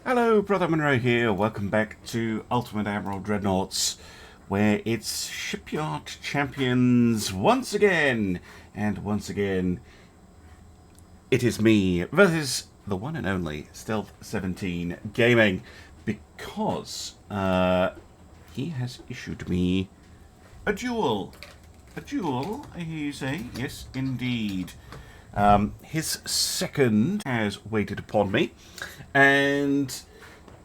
Hello, Brother Monroe here. Welcome back to Ultimate Admiral Dreadnoughts, where it's Shipyard champions once again. And once again, it is me versus the one and only Stealth 17 Gaming, because he has issued me a duel. A duel, you say? Yes, indeed. His second has waited upon me, and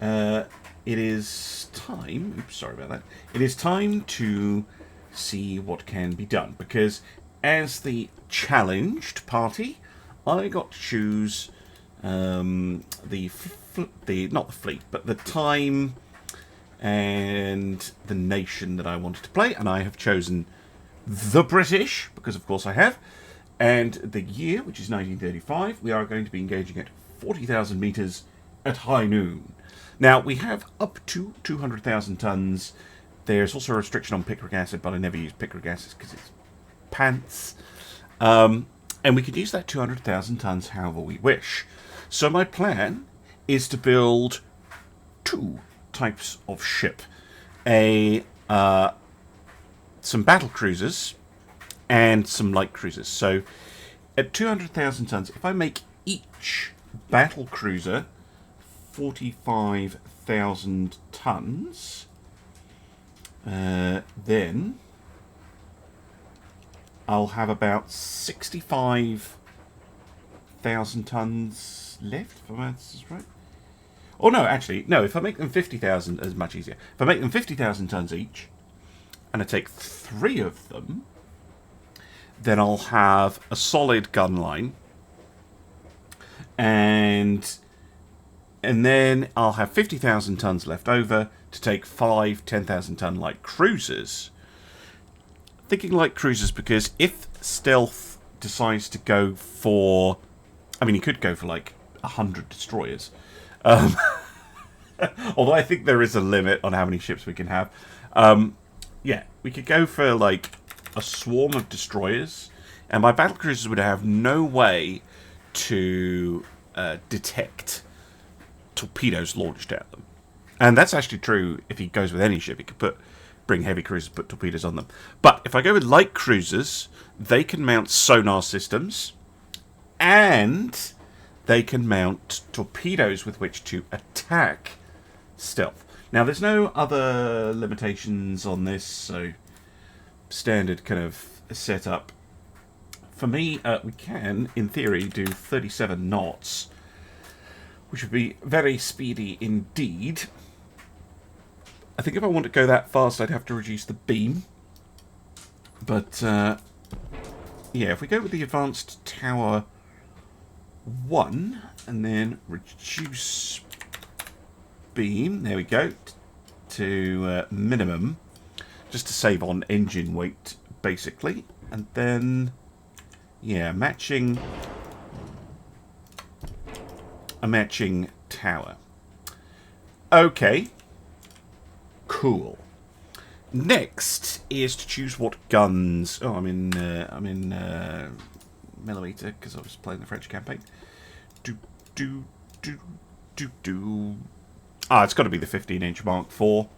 it is time. Oops, sorry about that. It is time to see what can be done, because as the challenged party, I got to choose not the fleet, but the time and the nation that I wanted to play, and I have chosen the British, because of course I have. And the year, which is 1935, we are going to be engaging at 40,000 metres at high noon. Now, we have up to 200,000 tonnes. There's also a restriction on picric acid, but I never use picric acid because it's pants. And we can use that 200,000 tonnes however we wish. So my plan is to build two types of ship. Some battle cruisers and some light cruisers. So at 200,000 tons, if I make each battle cruiser 45,000 tons, then I'll have about 65,000 tons left, if my maths is right. Oh no, actually, no, if I make them 50,000, it's much easier. If I make them 50,000 tons each, and I take 3 of them, then I'll have a solid gun line, and then I'll have 50,000 tons left over to take 5 10,000 ton light cruisers. Thinking light cruisers because if Stealth decides to go for, I mean, he could go for like 100 destroyers, although I think there is a limit on how many ships we can have. Yeah, we could go for like a swarm of destroyers, and my battle cruisers would have no way to detect torpedoes launched at them. And that's actually true if he goes with any ship. He could bring heavy cruisers, put torpedoes on them. But if I go with light cruisers, they can mount sonar systems, and they can mount torpedoes with which to attack Stealth. Now, there's no other limitations on this, so standard kind of setup. For me, we can, in theory, do 37 knots, which would be very speedy indeed. I think if I want to go that fast, I'd have to reduce the beam. But, yeah, if we go with the Advanced Tower 1, and then reduce beam, there we go, to minimum, just to save on engine weight, basically. And then, yeah, a matching tower. Okay. Cool. Next is to choose what guns. Oh, I'm in millimeter because I was playing the French campaign. It's got to be the 15-inch Mark IV.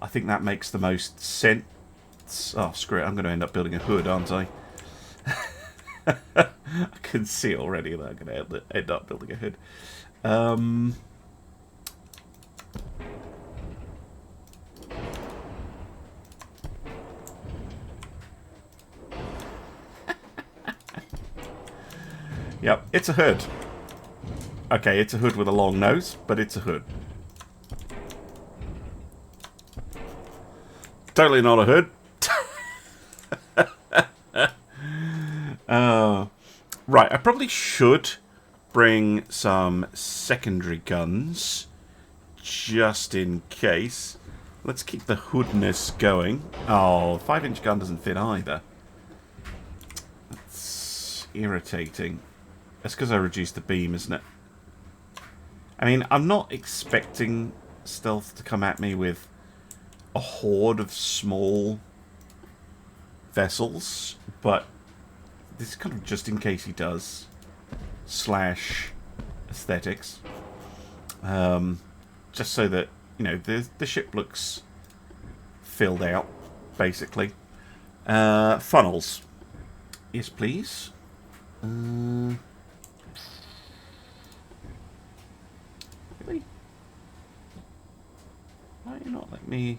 I think that makes the most sense. Oh, screw it. I'm going to end up building a hood, aren't I? I can see already that I'm going to end up building a hood. Yep, it's a hood. Okay, it's a hood with a long nose, but it's a hood. Totally not a hood. Right, I probably should bring some secondary guns, just in case. Let's keep the hoodness going. Oh, 5-inch gun doesn't fit either. That's irritating. That's because I reduced the beam, isn't it? I mean, I'm not expecting Stealth to come at me with a horde of small vessels, but this is kind of just in case he does. / aesthetics. just so that, you know, the ship looks filled out, basically. Funnels. Yes, please. Really? Why are you not letting me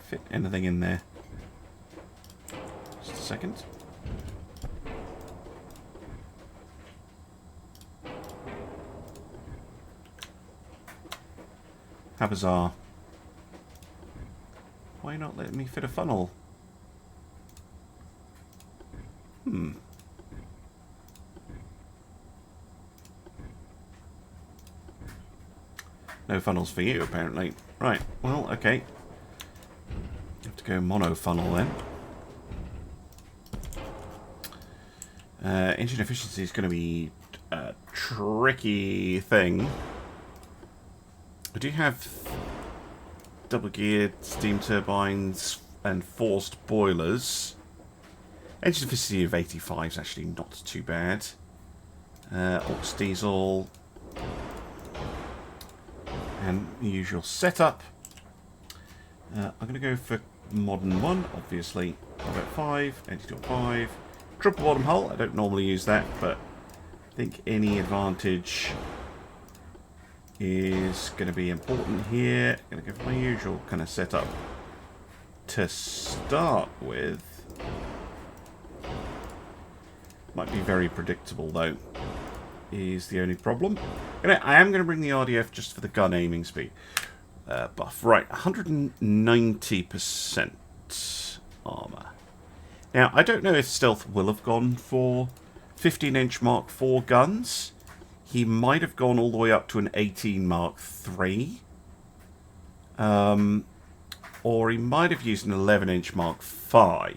fit anything in there? Just a second. How bizarre. Why not letting me fit a funnel? No funnels for you, apparently. Right, well, okay. Have to go mono funnel then. Engine efficiency is going to be a tricky thing. I do have double-geared steam turbines and forced boilers. Engine efficiency of 85 is actually not too bad. Aux diesel. And the usual setup. I'm going to go for modern one, obviously. 5, 82.5. Triple bottom hull. I don't normally use that, but I think any advantage is going to be important here. I'm going to go for my usual kind of setup to start with. Might be very predictable though, is the only problem. I am going to bring the RDF just for the gun aiming speed buff. Right, 190% armour. Now, I don't know if Stealth will have gone for 15-inch Mark IV guns. He might have gone all the way up to an 18 Mark III. Or he might have used an 11-inch Mark V.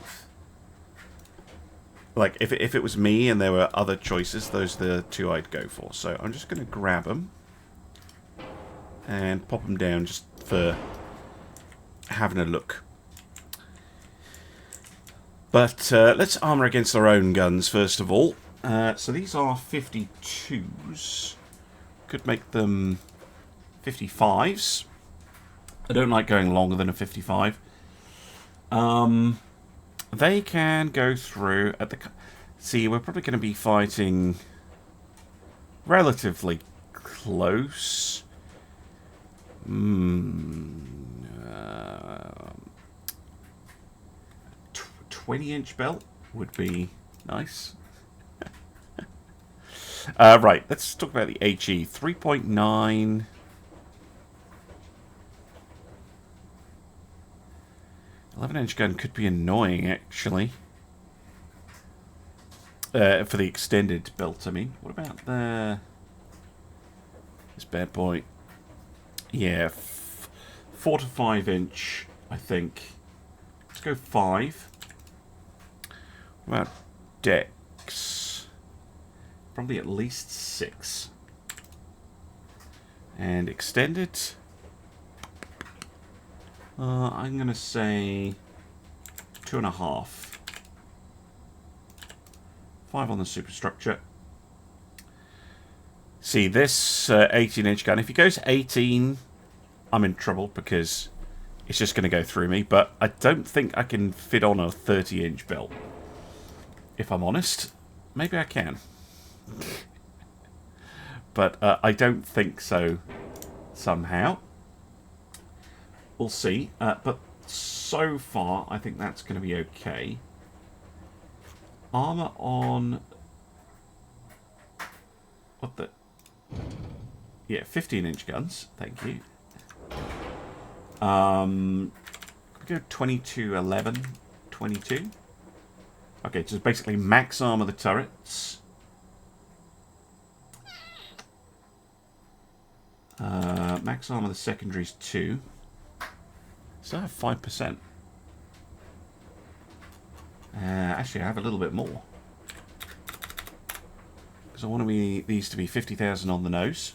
Like, if it was me and there were other choices, those are the two I'd go for. So I'm just going to grab them and pop them down just for having a look. But let's armour against our own guns first of all. So these are 52s. Could make them 55s. I don't like going longer than a 55. They can go through at the... See, we're probably going to be fighting relatively close. 20-inch belt would be nice. Right, let's talk about the HE. 3.9... 11-inch gun could be annoying, actually. For the extended belt, I mean. What about this bad boy? Yeah, 4 to 5-inch, I think. Let's go 5. What about decks? Probably at least 6. And extended... I'm going to say 2.5. 5 on the superstructure. See, this 18-inch gun, if he goes 18, I'm in trouble because it's just going to go through me. But I don't think I can fit on a 30-inch belt, if I'm honest. Maybe I can. But I don't think so somehow. We'll see, but so far I think that's going to be okay. Armour on... What the... Yeah, 15-inch guns, thank you. Go 22, 11, 22. Okay, so basically max armour the turrets. Max armour the secondaries 2. So I have 5%. Actually, I have a little bit more. Because I want these to be 50,000 on the nose.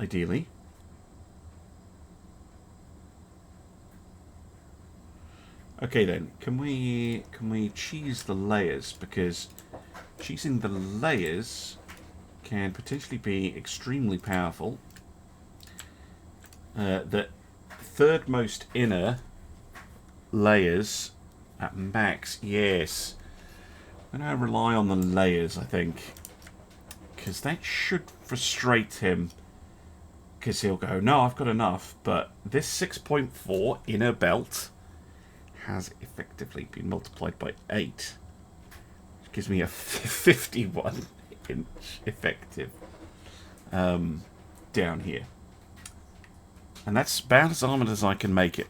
Ideally. Okay then, can we cheese the layers? Because cheesing the layers can potentially be extremely powerful. The third most inner layers at max, yes. I'm going to rely on the layers, I think. Because that should frustrate him. Because he'll go, no, I've got enough. But this 6.4 inner belt has effectively been multiplied by 8. Which gives me a 51 inch effective down here. And that's about as armoured as I can make it.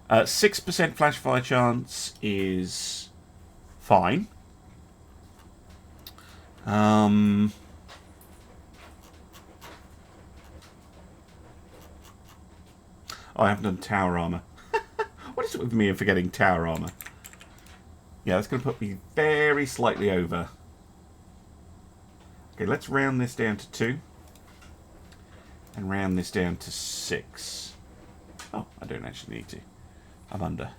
6% flash fire chance is fine. Oh, I haven't done tower armour. What is it with me and forgetting tower armour? Yeah, that's going to put me very slightly over. Okay, let's round this down to 2. And round this down to 6. Oh, I don't actually need to. I'm under.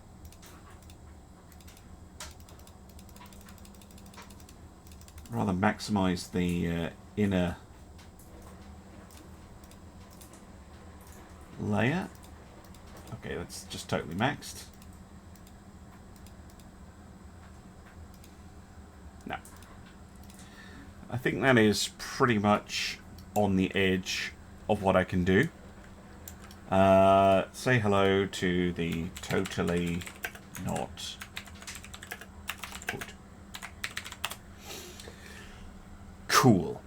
Rather maximise the inner layer. Okay, that's just totally maxed. No. I think that is pretty much on the edge of what I can do. Say hello to the totally not good. Cool.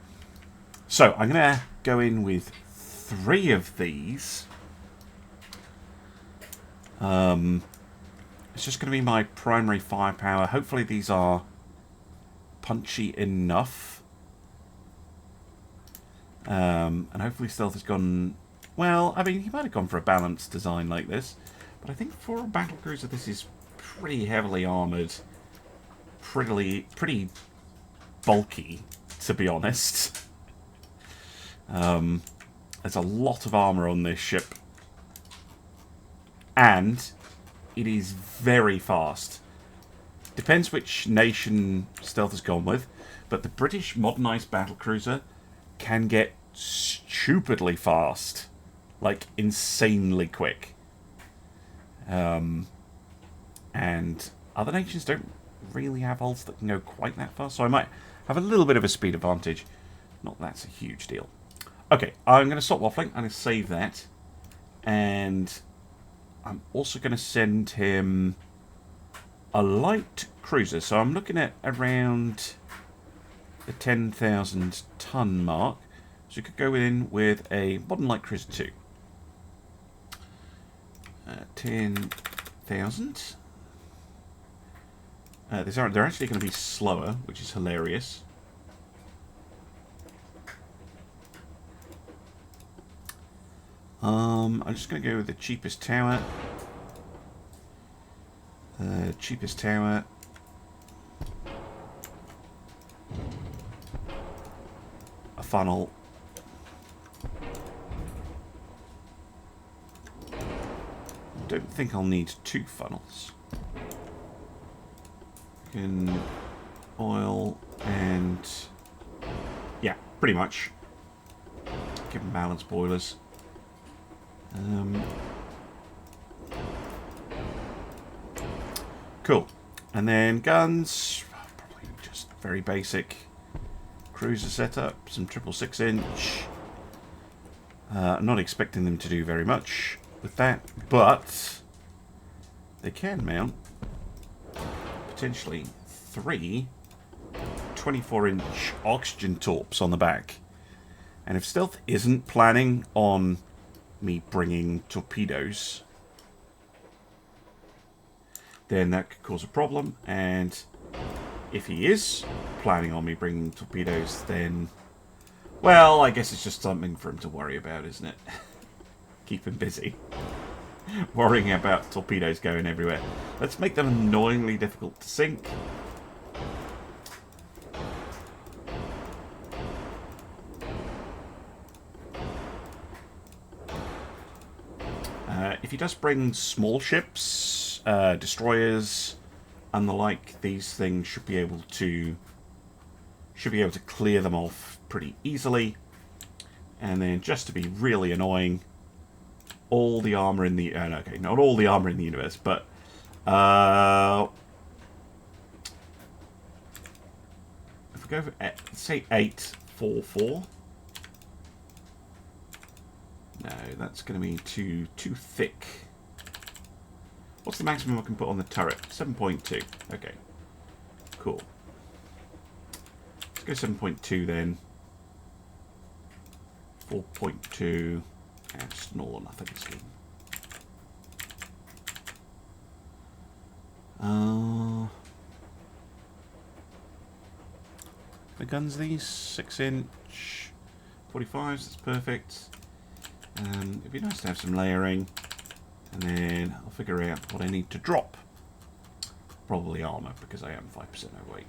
So I'm going to go in with 3 of these. It's just going to be my primary firepower. Hopefully these are punchy enough. And hopefully stealth has gone... Well, I mean, he might have gone for a balanced design like this. But I think for a battlecruiser this is pretty heavily armoured. Pretty bulky, to be honest. There's a lot of armour on this ship. And it is very fast. Depends which nation stealth has gone with, but the British modernised battlecruiser can get stupidly fast. Like, insanely quick. And other nations don't really have hulls that can go quite that fast, so I might have a little bit of a speed advantage. Not that's a huge deal. Okay, I'm going to stop waffling. I'm going to save that. And I'm also going to send him a light cruiser. So I'm looking at around the 10,000 ton mark. So you could go in with a modern light cruiser 2. 10,000. They're actually going to be slower, which is hilarious. I'm just going to go with the cheapest tower. Cheapest tower. A funnel. Don't think I'll need 2 funnels. Oil and... yeah, pretty much. Give them balanced boilers. Cool. And then guns, probably just very basic cruiser setup, some 6.6 inch. I'm not expecting them to do very much with that, but they can mount potentially 3 24-inch oxygen torps on the back. And if stealth isn't planning on me bringing torpedoes, then that could cause a problem. And if he is planning on me bringing torpedoes, then, well, I guess it's just something for him to worry about, isn't it? Keep him busy. Worrying about torpedoes going everywhere. Let's make them annoyingly difficult to sink. If he does bring small ships, destroyers, and the like, these things should be able to should be able to clear them off pretty easily. And then, just to be really annoying, all the armor in the... okay, not all the armor in the universe, but... if we go for, say, 8, 4, 4... No, that's going to be too thick. What's the maximum I can put on the turret? 7.2. Okay. Cool. Let's go 7.2 then. 4.2. And just an all or nothing scheme. The guns these? 6-inch. 45s, that's perfect. It'd be nice to have some layering. And then I'll figure out what I need to drop. Probably armor, because I am 5% overweight.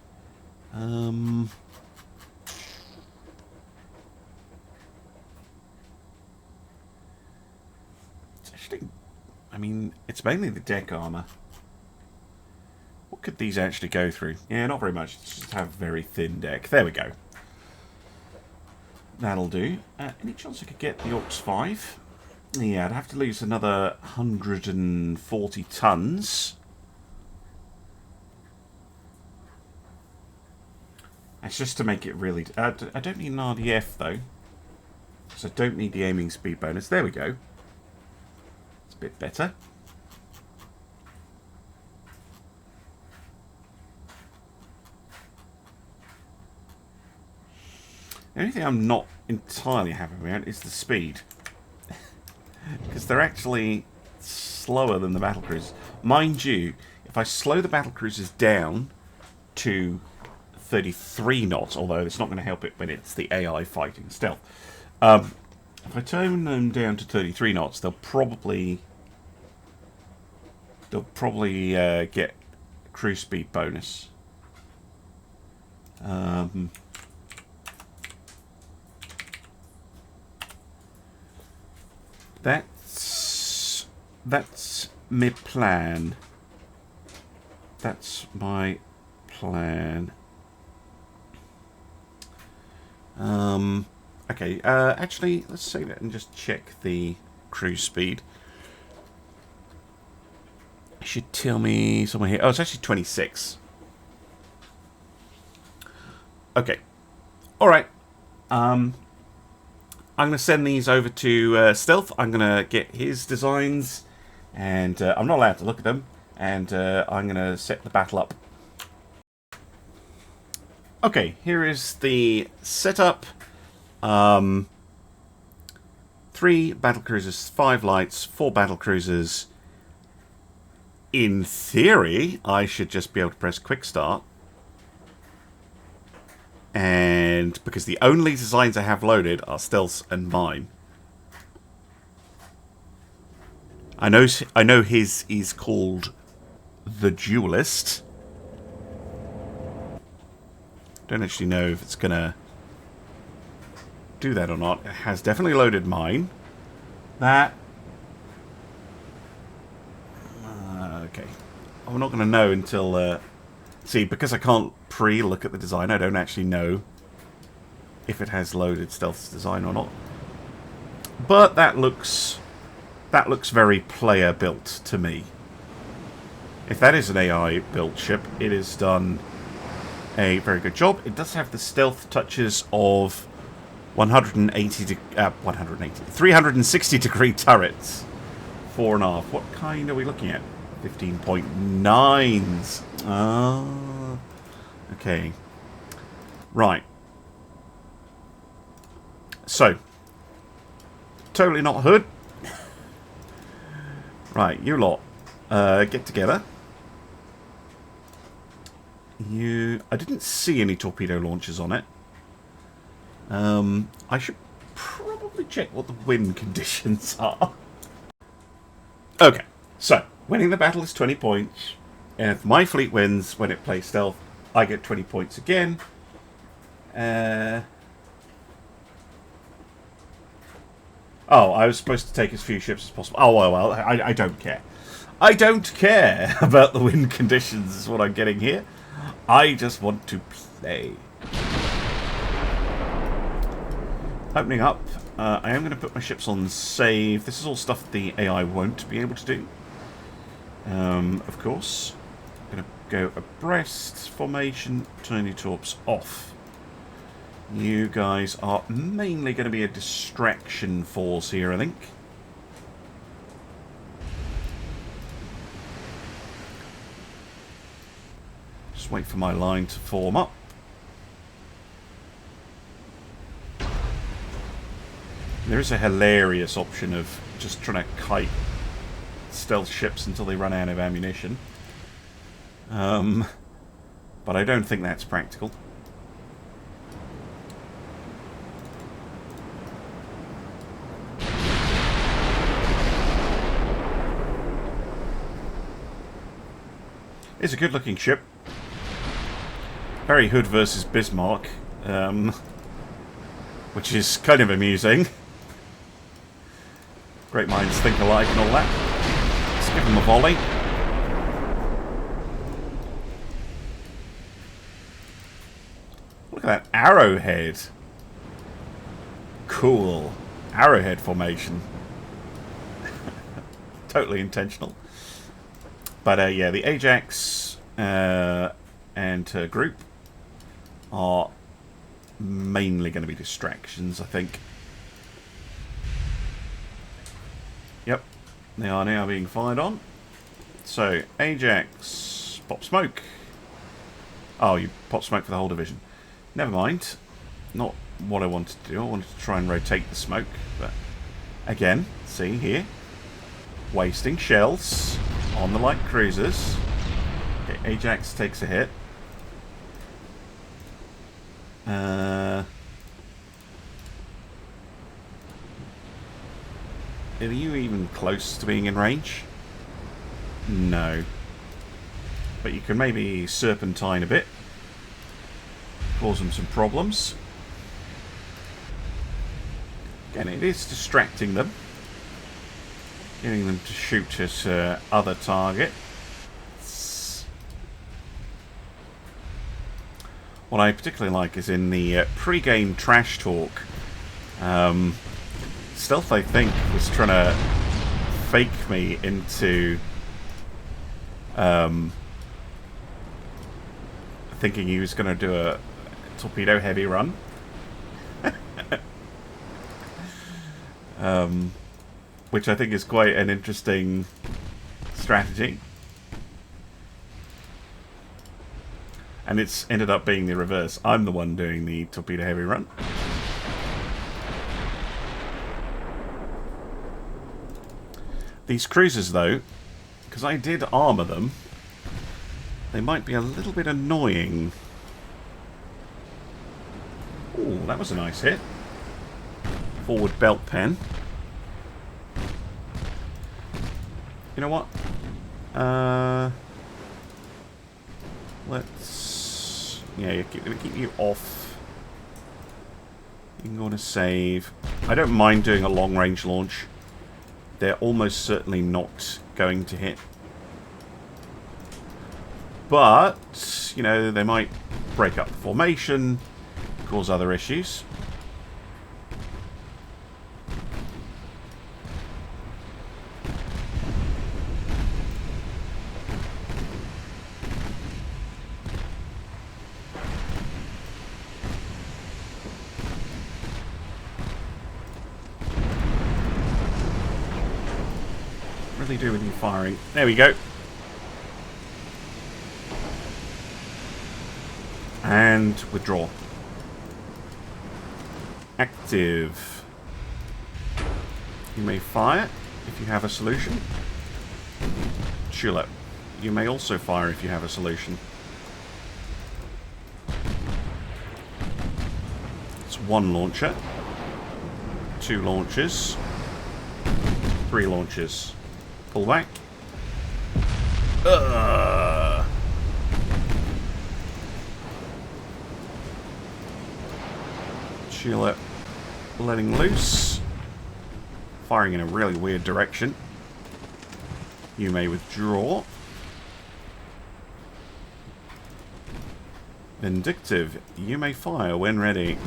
It's actually... I mean, it's mainly the deck armor. What could these actually go through? Yeah, not very much. Just have a very thin deck. There we go. That'll do. Any chance I could get the Orcs 5? Yeah, I'd have to lose another 140 tons. That's just to make it really... I don't need an RDF, though. So I don't need the aiming speed bonus. There we go. It's a bit better. The only thing I'm not entirely happy about is the speed. Because they're actually slower than the battlecruisers. Mind you, if I slow the battlecruisers down to 33 knots, although it's not going to help it when it's the AI fighting stealth. If I tone them down to 33 knots, they'll probably get cruise speed bonus. That's my plan. That's my plan. Okay, actually, let's save it and just check the cruise speed. It should tell me somewhere here. Oh, it's actually 26. Okay. Alright. I'm going to send these over to Stealth. I'm going to get his designs, and I'm not allowed to look at them, and I'm going to set the battle up. Okay, here is the setup. 3 battlecruisers, 5 lights, 4 battlecruisers. In theory, I should just be able to press quick start. And because the only designs I have loaded are Stealth's and mine. I know his is called the Duelist. Don't actually know if it's gonna do that or not. It has definitely loaded mine. That. Okay. I'm not gonna know until. See, because I can't pre-look at the design, I don't actually know if it has loaded Stealth's design or not. But that looks very player-built to me. If that is an AI-built ship, it has done a very good job. It does have the stealth touches of 360-degree turrets. 4.5. What kind are we looking at? 15.9s. Ah. Okay. Right. So. Totally not hood. Right, you lot. Get together. I didn't see any torpedo launchers on it. I should probably check what the wind conditions are. Okay, so winning the battle is 20 points. And if my fleet wins when it plays stealth, I get 20 points again. Oh, I was supposed to take as few ships as possible. Oh, well, I don't care. I don't care about the wind conditions is what I'm getting here. I just want to play. Opening up, I am going to put my ships on save. This is all stuff the AI won't be able to do. Of course. I'm going to go abreast formation, turn your torps off. You guys are mainly going to be a distraction force here, I think. Just wait for my line to form up. There is a hilarious option of just trying to kite stealth ships until they run out of ammunition. But I don't think that's practical. It's a good looking ship. Very Hood versus Bismarck. Which is kind of amusing. Great minds think alike and all that. Let's give them a volley. Look at that arrowhead. Cool. Arrowhead formation. Totally intentional. But yeah, the Ajax and her group are mainly going to be distractions, I think. Yep, they are now being fired on. So, Ajax, pop smoke. Oh, you pop smoke for the whole division. Never mind. Not what I wanted to do. I wanted to try and rotate the smoke, but again, see here, wasting shells on the light cruisers. Okay, Ajax takes a hit. Are you even close to being in range? No. But you can maybe serpentine a bit. Cause them some problems. Again, it is distracting them. Getting them to shoot at other targets. What I particularly like is in the pre-game trash talk. Stealth, I think, was trying to fake me into thinking he was going to do a torpedo heavy run. Which I think is quite an interesting strategy. And it's ended up being the reverse. I'm the one doing the torpedo heavy run. These cruisers, though, because I did armour them, they might be a little bit annoying. Ooh, that was a nice hit. Forward belt pen. You know what? Let's... Yeah, keep you off. You can go on a save. I don't mind doing a long-range launch. They're almost certainly not going to hit. But, you know, they might break up the formation, cause other issues. Do with you firing. There we go. And withdraw. Active. You may fire if you have a solution. Tulip. You may also fire if you have a solution. It's one launcher. 2 launches. 3 launches. Pull back. Tulip letting loose. Firing in a really weird direction. You may withdraw. Vindictive. You may fire when ready.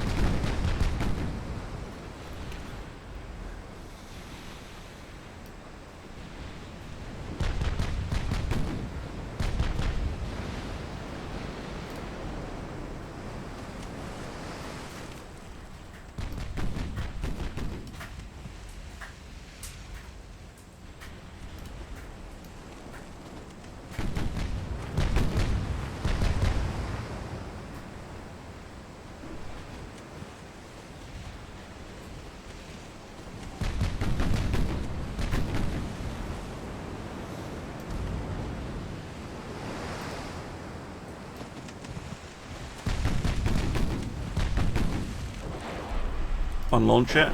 Unlaunch it.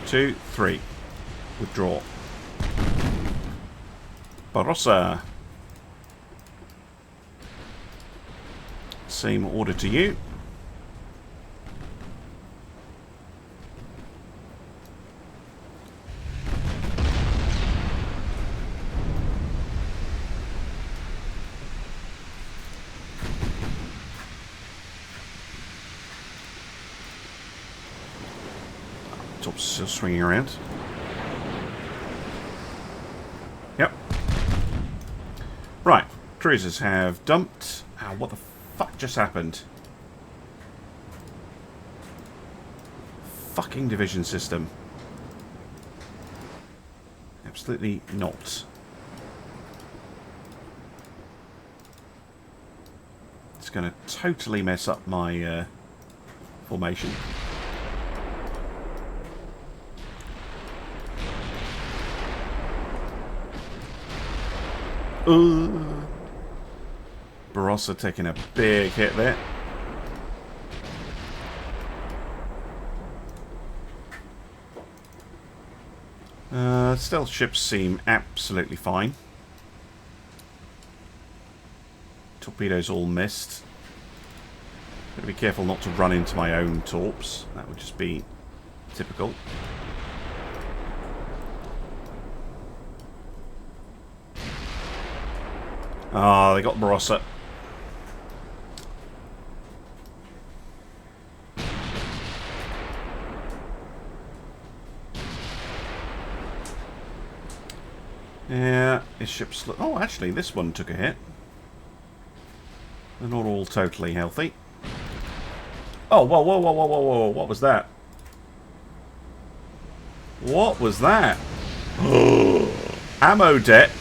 2, 3. Withdraw. Barossa. Same order to you. Top's still swinging around. Yep. Right. Cruisers have dumped. Ah, what the fuck just happened? Fucking division system. Absolutely not. It's going to totally mess up my formation. Barossa taking a big hit there. Stealth ships seem absolutely fine. Torpedoes all missed. Gotta be careful not to run into my own torps. That would just be typical. Ah, they got Barossa. Yeah, his ship's... Oh, actually, this one took a hit. They're not all totally healthy. Oh, whoa, whoa, whoa, whoa, whoa, whoa. What was that? What was that? Ammo debt.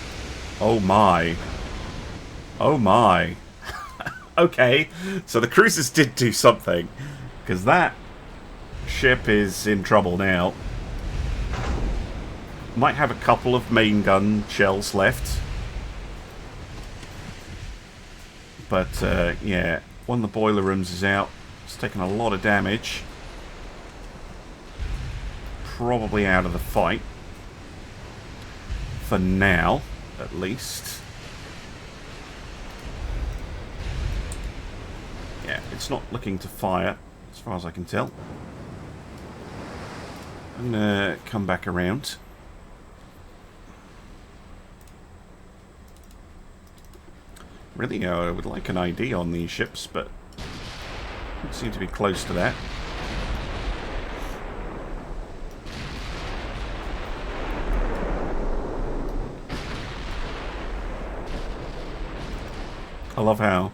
Oh, my. Oh, my. Okay, so the cruisers did do something. Because that ship is in trouble now. Might have a couple of main gun shells left. But, yeah, one of the boiler rooms is out. It's taken a lot of damage. Probably out of the fight. For now, at least. Yeah, it's not looking to fire, as far as I can tell. I'm going to come back around. Really, I would like an ID on these ships, but don't seem to be close to that. I love how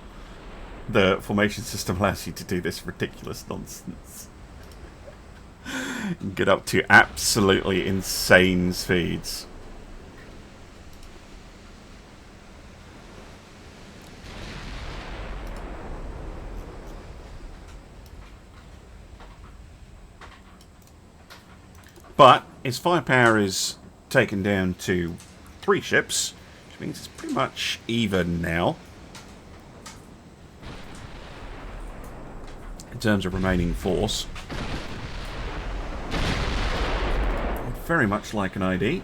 the formation system allows you to do this ridiculous nonsense. And get up to absolutely insane speeds. But its firepower is taken down to 3 ships, which means it's pretty much even now. In terms of remaining force. I'd very much like an ID.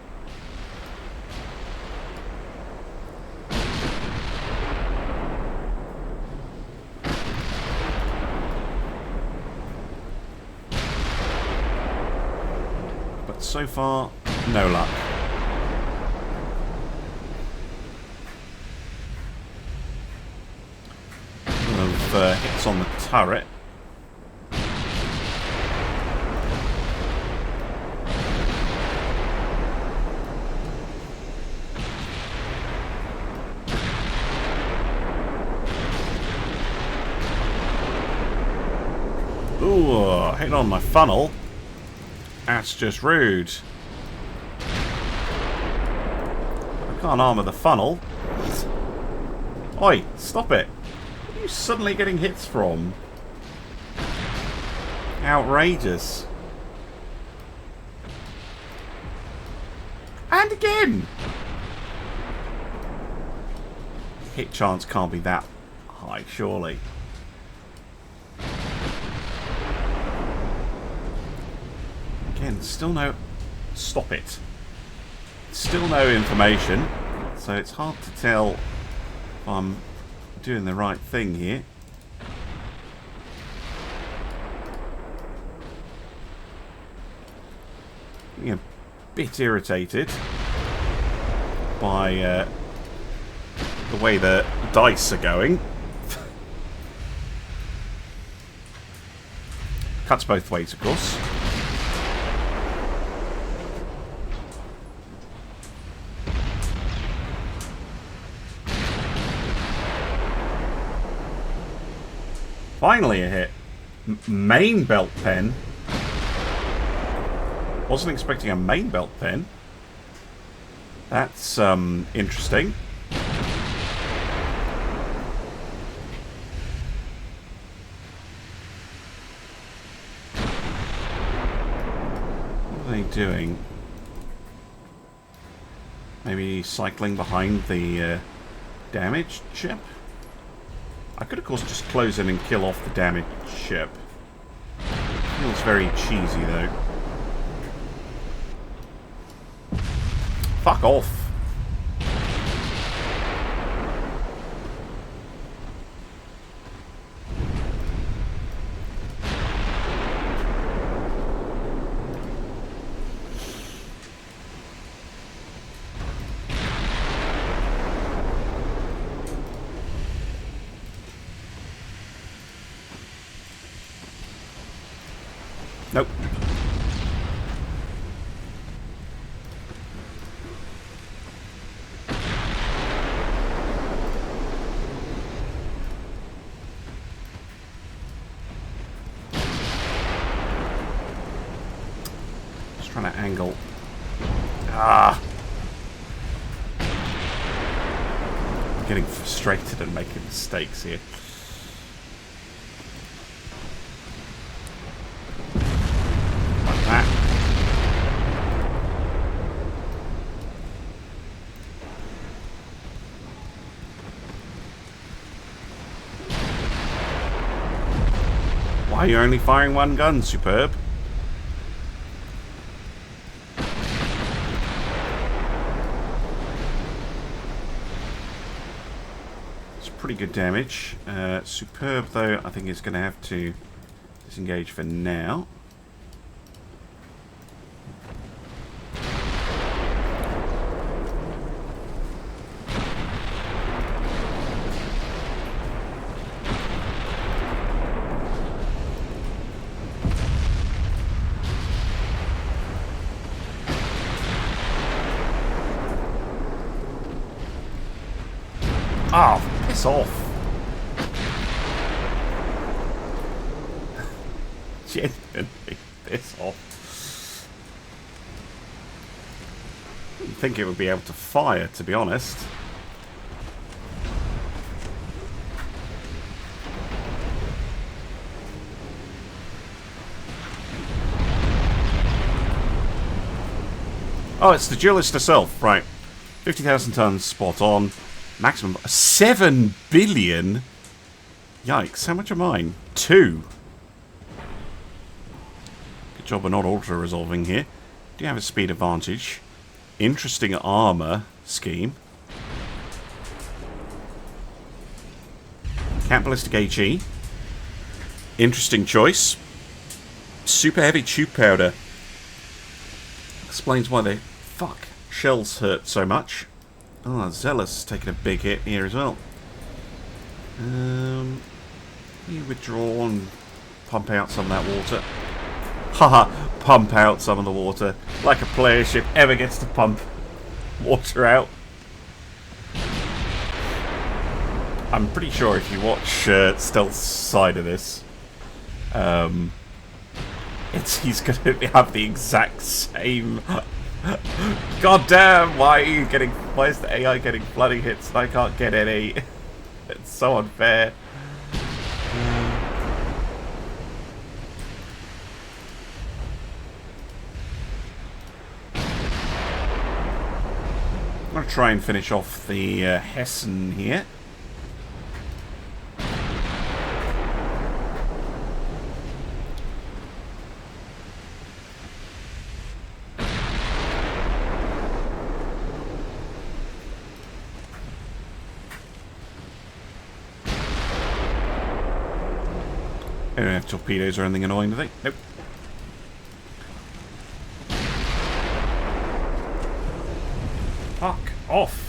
But so far, no luck. Of hits on the turret. Ooh, hitting on my funnel. That's just rude. I can't armour the funnel. Oi, stop it. Where are you suddenly getting hits from? Outrageous. And again! Hit chance can't be that high, surely. Again, still no... Stop it. Still no information, so it's hard to tell if I'm doing the right thing here. Getting a bit irritated by the way the dice are going. Cuts both ways, of course. Finally a hit. Main belt pen. Wasn't expecting a main belt pen. That's interesting. What are they doing? Maybe cycling behind the damaged ship? I could, of course, just close in and kill off the damaged ship. Feels very cheesy, though. Fuck off. Nope. Just trying to angle. Ah! I'm getting frustrated and making mistakes here. Why are you only firing one gun? Superb. It's pretty good damage. Superb, though, I think is going to have to disengage for now. Oh, piss off. Genuinely, piss off. Didn't think it would be able to fire, to be honest. Oh, it's the duelist herself, right. 50,000 tons, spot on. Maximum 7 billion. Yikes! How much are mine? 2. Good job we're not auto-resolving here. Do you have a speed advantage? Interesting armor scheme. Camp ballistic HE. Interesting choice. Super heavy tube powder. Explains why they shells hurt so much. Oh, Zealous taking a big hit here as well. You withdraw and pump out some of that water. Haha, pump out some of the water. Like a player ship ever gets to pump water out. I'm pretty sure if you watch Stealth's side of this, he's going to have the exact same... God damn, why is the AI getting bloody hits and I can't get any? It's so unfair. I'm going to try and finish off the Hessen here. They don't have torpedoes or anything annoying, do they? Nope. Fuck off.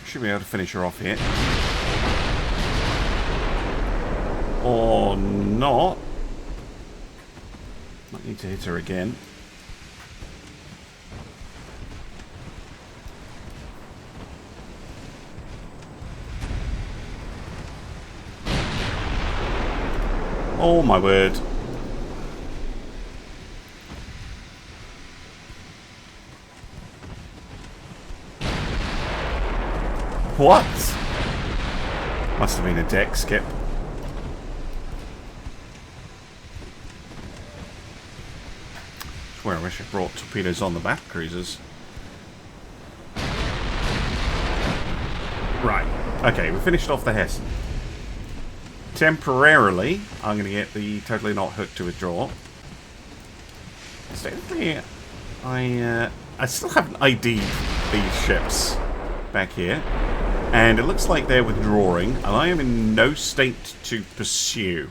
Should be able to finish her off here. Or not. Might need to hit her again. Oh my word. What? Must have been a deck skip. Swear I wish I brought torpedoes on the battle cruisers. Right. Okay, we finished off the Hessen. Temporarily, I'm going to get the totally not hooked to withdraw. So I still haven't ID'd these ships back here. And it looks like they're withdrawing, and I am in no state to pursue.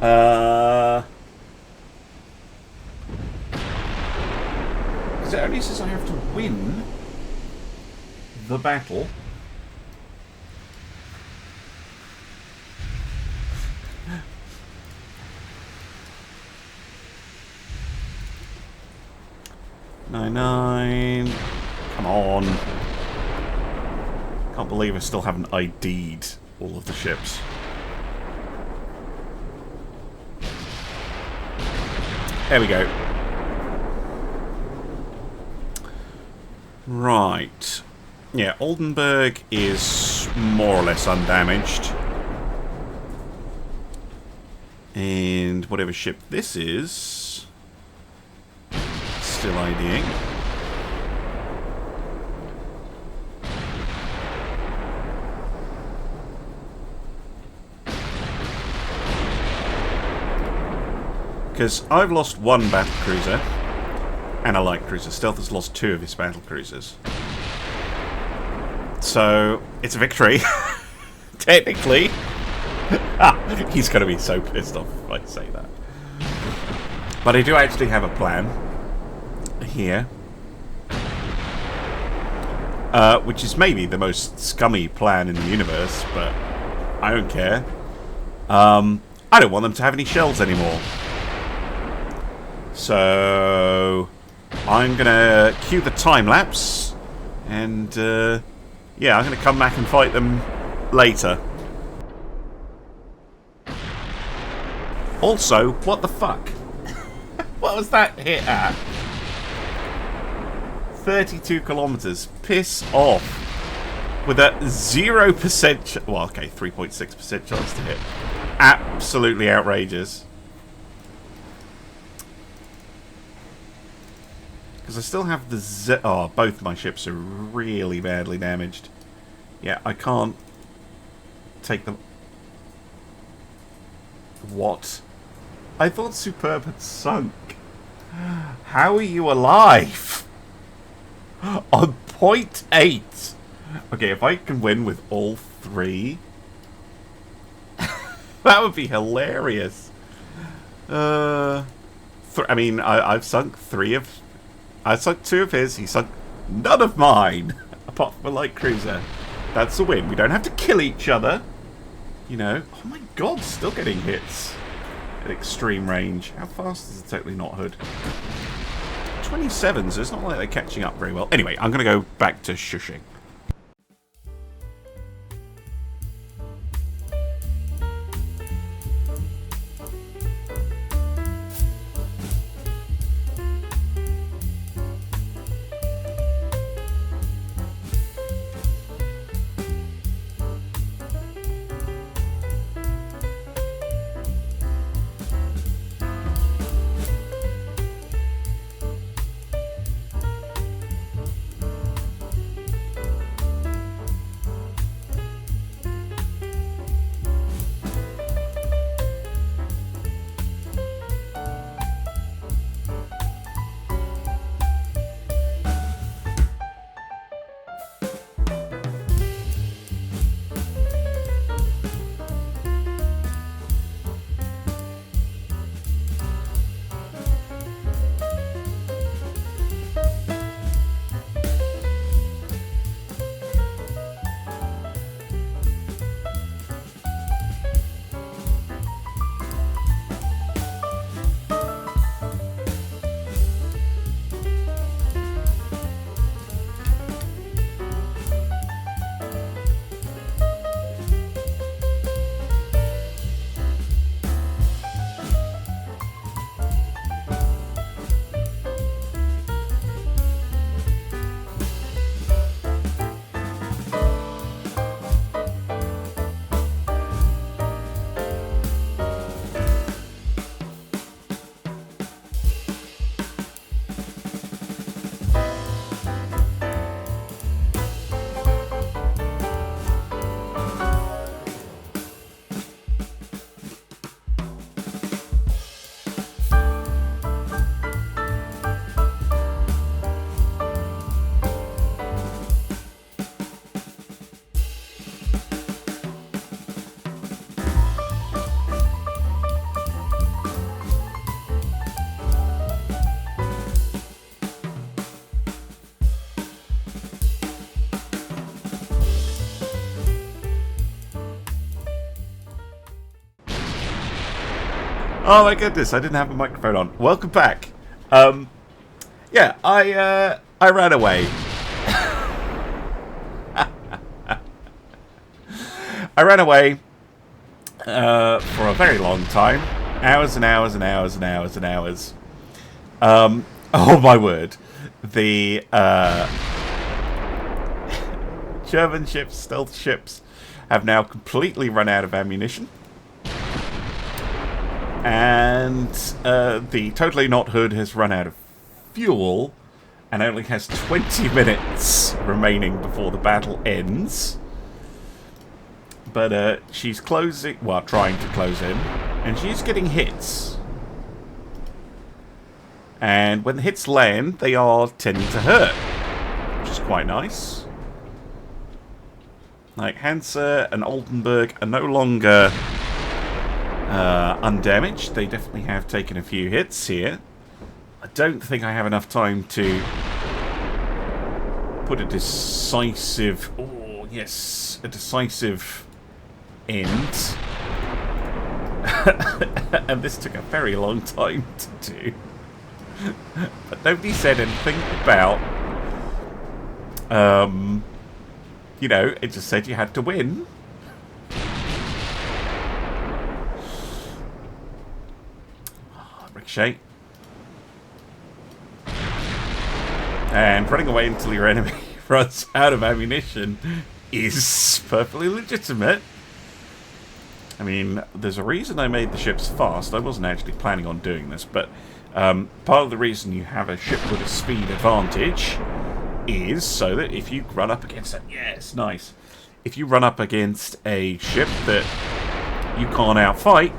Because it only says I have to win the battle. Nine. Come on. Can't believe I still haven't ID'd all of the ships. There we go. Right. Yeah, Oldenburg is more or less undamaged. And whatever ship this is, still IDing. Because I've lost one battle cruiser and a light cruiser. Stealth has lost 2 of his battle cruisers. So, it's a victory. Technically. He's going to be so pissed off if I say that. But I do actually have a plan here. Which is maybe the most scummy plan in the universe, but I don't care. I don't want them to have any shells anymore. So I'm gonna cue the time lapse, and yeah, I'm gonna come back and fight them later. Also, what the fuck? What was that hit at? 32 kilometers. Piss off. With a 0%, well, okay, 3.6% chance to hit. Absolutely outrageous. Because I still have the oh, both my ships are really badly damaged. Yeah, I can't take them. What? I thought Superb had sunk. How are you alive? On 0.8. Okay, if I can win with all 3, that would be hilarious. I mean, I've sunk 3 of. I sunk 2 of his. He sunk none of mine, apart from a light cruiser. That's a win. We don't have to kill each other. You know. Oh my god, still getting hits at extreme range. How fast is the Totally Not Hood? 27, so it's not like they're catching up very well. Anyway, I'm going to go back to shushing. Oh my goodness, I didn't have a microphone on. Welcome back. Yeah, I ran away. I ran away for a very long time. Hours and hours and hours and hours and hours. Oh my word. The German ships, stealth ships, have now completely run out of ammunition. And the Totally Not Hood has run out of fuel and only has 20 minutes remaining before the battle ends. But she's closing, well, trying to close in, and she's getting hits. And when the hits land, they are tending to hurt, which is quite nice. Like, Hansa and Oldenburg are no longer undamaged. They definitely have taken a few hits here. I don't think I have enough time to put a decisive... Oh, yes, a decisive end. And this took a very long time to do. But nobody said anything about... you know, it just said you had to win. Ricochet. And running away until your enemy runs out of ammunition is perfectly legitimate. I mean, there's a reason I made the ships fast. I wasn't actually planning on doing this, but part of the reason you have a ship with a speed advantage is so that if you run up against it, yes, nice. If you run up against a ship that you can't outfight,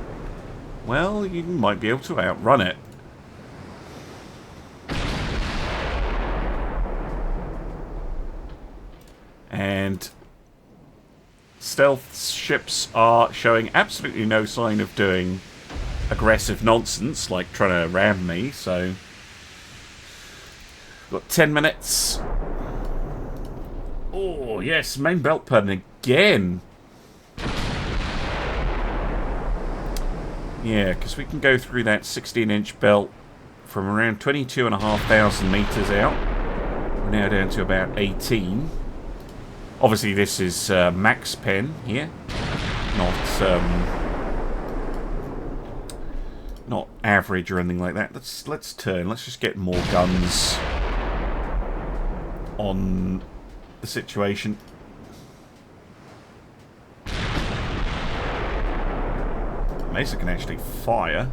well, you might be able to outrun it. And stealth ships are showing absolutely no sign of doing aggressive nonsense, like trying to ram me, so... Got 10 minutes. Oh, yes, main belt pun again. Yeah, because we can go through that 16-inch belt from around 22,500 meters out. We're now down to about 18. Obviously, this is max pen here, not average or anything like that. Let's turn. Let's just get more guns on the situation. Mesa can actually fire.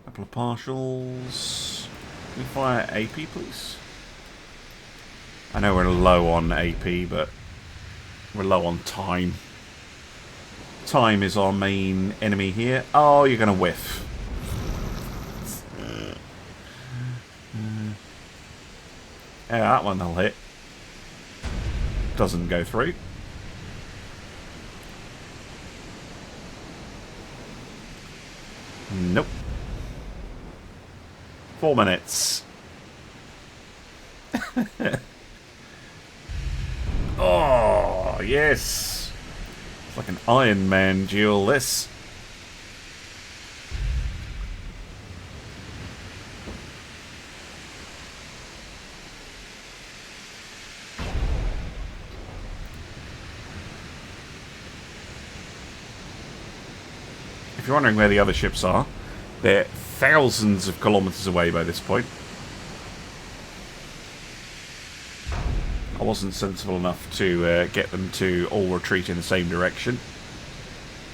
Couple of partials. Can we fire AP, please? I know we're low on AP, but we're low on time. Time is our main enemy here. Oh, you're going to whiff. Yeah, that one will hit. Doesn't go through. Nope. 4 minutes. Oh, yes. It's like an Iron Man duel, this. If you're wondering where the other ships are, they're thousands of kilometers away by this point. I wasn't sensible enough to get them to all retreat in the same direction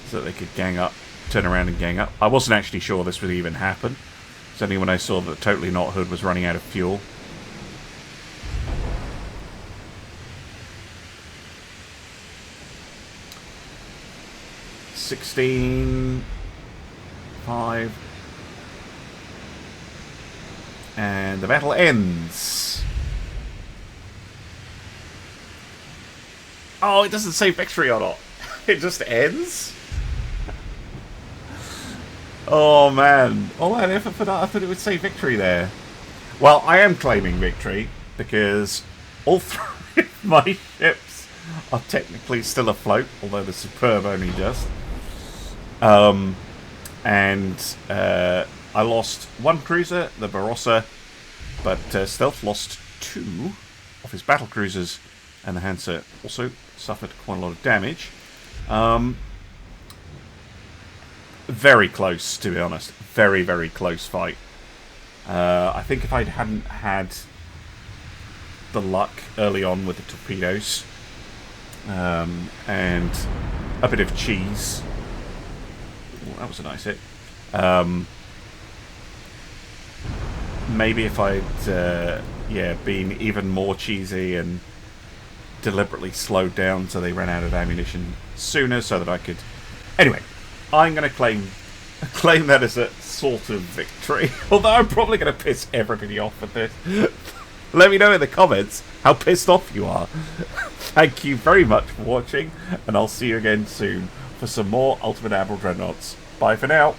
so that they could gang up, turn around and gang up. I wasn't actually sure this would even happen. It's only when I saw that Totally Not Hood was running out of fuel. $16, 5, and the battle ends. Oh, it doesn't say victory or not. It just ends. Oh man, all that effort for that. I thought it would say victory there. Well, I am claiming victory because All three of my ships are technically still afloat, although the Superb only just. I lost one cruiser, the Barossa, but Stealth lost 2 of his battle cruisers, and the Hansa also suffered quite a lot of damage. Very close, to be honest. Very, very close fight. I think if I hadn't had the luck early on with the torpedoes and a bit of cheese. Well, that was a nice hit. Maybe if I'd been even more cheesy and deliberately slowed down so they ran out of ammunition sooner so that I could... Anyway, I'm going to claim that as a sort of victory. Although I'm probably going to piss everybody off with this. Let me know in the comments how pissed off you are. Thank you very much for watching, and I'll see you again soon for some more Ultimate Admiral Dreadnoughts. Bye for now.